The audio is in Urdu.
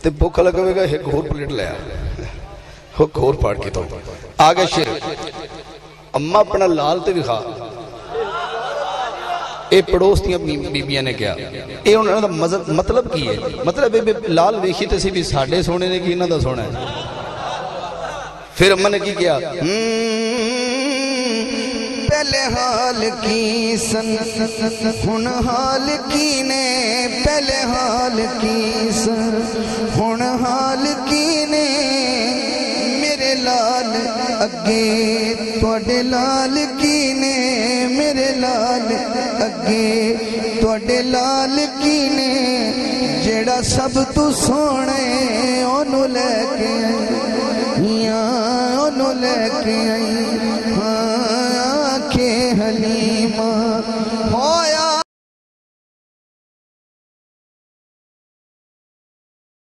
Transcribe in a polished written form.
تے بھوکا لگا گا ایک اور پلیٹ لیا ایک اور پاڑ کی تو آگے شیر اممہ اپنا لال تے دکھا اے پڑوس دیا بیبیاں نے کیا اے انہوں نے مطلب کی ہے مطلب لال ویکھی تے سی بھی ساڑھے سونے نے کی انہوں دا سونا ہے پھر اممہ نے کی کیا پہلے حال کی سن ہن حال کی نے پہلے حال کی سن ہن حال کی نے میرے لال اگے توڑے لال کی نے میرے لال اگے توڑے لال کی نے جیڑا سب تو سونے انہوں لے کے آئی انہوں لے کے آئی